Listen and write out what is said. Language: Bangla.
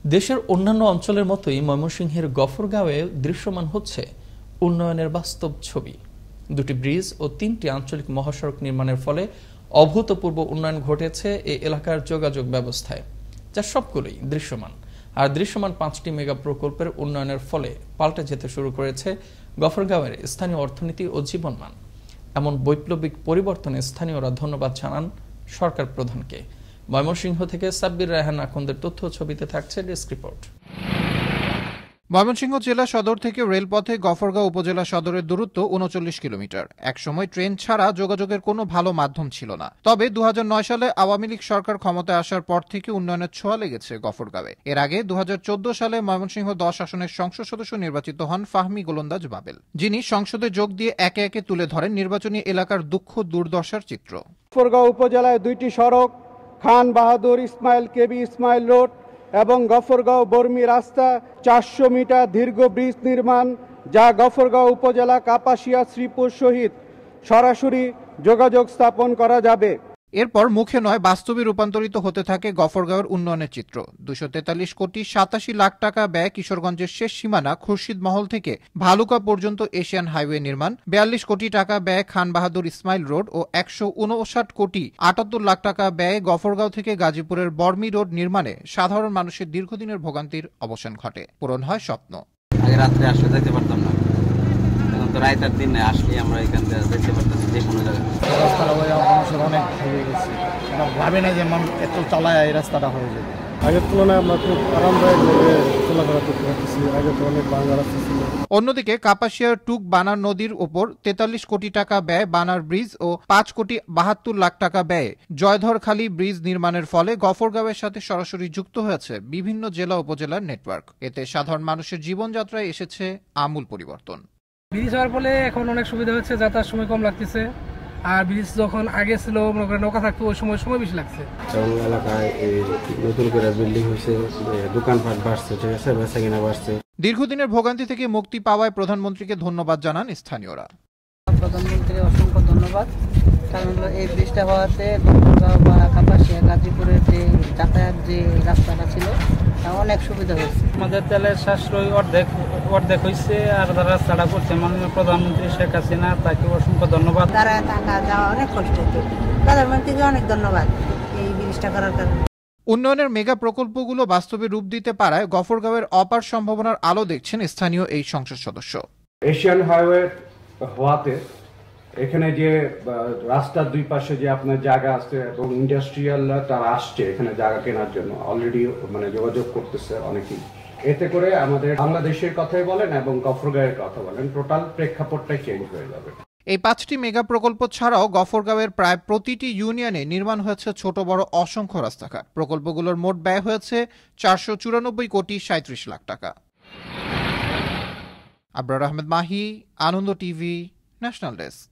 দেশের অন্যান্য অঞ্চলের মতোই ময়মনসিংহের গফরগাঁওয়ে দৃশ্যমান হচ্ছে উন্নয়নের বাস্তব ছবি। দুটি ব্রিজ ও 3টি আঞ্চলিক মহাসড়ক নির্মাণের ফলে অভূতপূর্ব উন্নয়ন ঘটেছে এই এলাকার যোগাযোগ ব্যবস্থায়, যা সবগুলোই দৃশ্যমান। আর দৃশ্যমান 5টি মেগা প্রকল্পের উন্নয়নের ফলে পাল্টে যেতে শুরু করেছে গফরগাঁওয়ের স্থানীয় অর্থনীতি ও জীবনমান। এমন বৈপ্লবিক পরিবর্তনে স্থানীয়রা ধন্যবাদ জানান সরকার প্রধানকে। ময়মনসিংহ থেকে সাব্বির রায়হান আখন্দের তথ্য ছবিতে থাকছে ডেস্ক রিপোর্ট। ময়মনসিংহ জেলা সদর থেকে রেলপথে গফরগাঁও উপজেলা সদরের দূরত্ব ৩৯ কিলোমিটার। একসময় ট্রেন ছাড়া যোগাযোগের কোনো ভালো মাধ্যম ছিল না। তবে ২০০৯ সালে আওয়ামী লীগ সরকার ক্ষমতায় আসার পর থেকে উন্নয়নের ছোঁয়া লেগেছে গফরগাঁওয়ে। এর আগে ২০১৪ সালে ময়মনসিংহ ১০ আসনের সংসদ সদস্য নির্বাচিত হন ফাহমি গোলন্দাজ বাবেল, যিনি সংসদে যোগ দিয়ে একে একে তুলে ধরেন নির্বাচনী এলাকার দুঃখ দুর্দশার চিত্র। গফরগাঁও উপজেলায় 2টি সড়ক, খান বাহাদুর ইসমাইল কেবি ইসমাইল রোড এবং গফরগাঁও বর্মি রাস্তা, 400 মিটার দীর্ঘ ব্রিজ নির্মাণ, যা গফরগাঁও উপজেলা কাপাসিয়া শ্রীপুর সহিত সরাসরি যোগাযোগ স্থাপন করা যাবে। এরপর মুখে নয় বাস্তবে রূপান্তরিত হতে থাকে গফরগাঁওয়ের উন্নয়নের চিত্র। 243 কোটি 87 লাখ টাকা ব্যয় কিশোরগঞ্জের শেষ সীমানা খুরশিদ মহল থেকে ভালুকা পর্যন্ত এশিয়ান হাইওয়ে নির্মাণ, 42 কোটি টাকা ব্যয় খান বাহাদুর ইসমাইল রোড ও 159 কোটি 78 লাখ টাকা ব্যয়ে গফরগাঁও থেকে গাজীপুরের বর্মি রোড নির্মাণে সাধারণ মানুষের দীর্ঘদিনের ভোগান্তির অবসান ঘটে, পূরণ হয় স্বপ্ন। আগে রাত্রে আসলে যেতে পারতাম না, এখন তো রাত আর দিন আসলে আমরা এখান থেকে যেতে পারতেছি যে কোনো জায়গায়। রাস্তাটা মানুষের অনেক হয়ে গেছে, ভাবে না যে মানুষ এত চালায় এই রাস্তাটা হয়ে যাবে। আগের তুলনায় আমরা খুব আরামদায়কভাবে চলাফেরা করতে পারতেছি, আগে তো অনেক ভাঙা রাস্তা ছিল। অন্যদিকে কাপাসিয়ার টুক বানার নদীর ওপর 43 কোটি টাকা ব্যয় বানার ব্রিজ ও 5 কোটি 72 লাখ টাকা ব্যয়ে জয়ধরখালী ব্রিজ নির্মাণের ফলে গফরগাঁওয়ের সাথে সরাসরি যুক্ত হয়েছে বিভিন্ন জেলা উপজেলার নেটওয়ার্ক। এতে সাধারণ মানুষের জীবনযাত্রায় এসেছে আমূল পরিবর্তন। ব্রিজ হওয়ার ফলে এখন অনেক সুবিধা হচ্ছে, যাতায়াত সময় কম লাগতেছে। আর ব্রিজ যখন আগে ছিল নৌকা থাকতো, ওই সময় বেশি লাগছে। এলাকায় নতুন করে বিল্ডিং হয়েছে, দোকানপাট বাড়ছে, ঠিক আছে, বেচা কিনা বাড়ছে। দীর্ঘদিনের ভোগান্তি থেকে মুক্তি পাওয়ায় প্রধানমন্ত্রীকে ধন্যবাদ জানান স্থানীয়রা। প্রধানমন্ত্রীকে অসংখ্য ধন্যবাদ, কারণ এই ব্রিজটা হওয়াতে গফরগাঁও বা কাপাসিয়া গাজীপুরের যে যাতায়াত যে রাস্তাটা ছিল অনেক সুবিধা হয়েছে। আমাদের তেলের সাশ্রয় অর্ধেক হয়েছে, আর রাস্তাটা করছে মাননীয় প্রধানমন্ত্রী শেখ হাসিনা, তাকে অসংখ্য ধন্যবাদ। দাঁড়ায় থাকা যাওয়া অনেক কষ্ট হতো, প্রধানমন্ত্রীকে অনেক ধন্যবাদ এই ব্রিজটা করার কারণে। উন্নয়নের মেগা প্রকল্পগুলো বাস্তবে রূপ দিতে পারায় গফরগাঁওয়ের অপার সম্ভাবনার আলো দেখছেন স্থানীয় এই সংসদ সদস্য। এশিয়ান হাইওয়ে হওয়াতে এখানে যে রাস্তার দুই পাশে যে আপনার জায়গা আছে এবং ইন্ডাস্ট্রিয়াল তারা আসছে এখানে জায়গা কেনার জন্য, অলরেডি যোগাযোগ করতেছে অনেকেই। এতে করে আমাদের বাংলাদেশের কথাই বলেন এবং গফরগাঁওয়ের কথা বলেন, টোটাল প্রেক্ষাপটটাই চেঞ্জ হয়ে যাবে। এই 5টি মেগা প্রকল্প ছাড়াও গফরগাঁওয়ের প্রায় প্রতিটি ইউনিয়নে নির্মাণ হয়েছে ছোট বড় অসংখ্য রাস্তাঘাট। প্রকল্পগুলোর মোট ব্যয় হয়েছে 494 কোটি 37 লাখ টাকা। আবরার আহমেদ মাহি, আনন্দ টিভি, ন্যাশনাল ডেস্ক।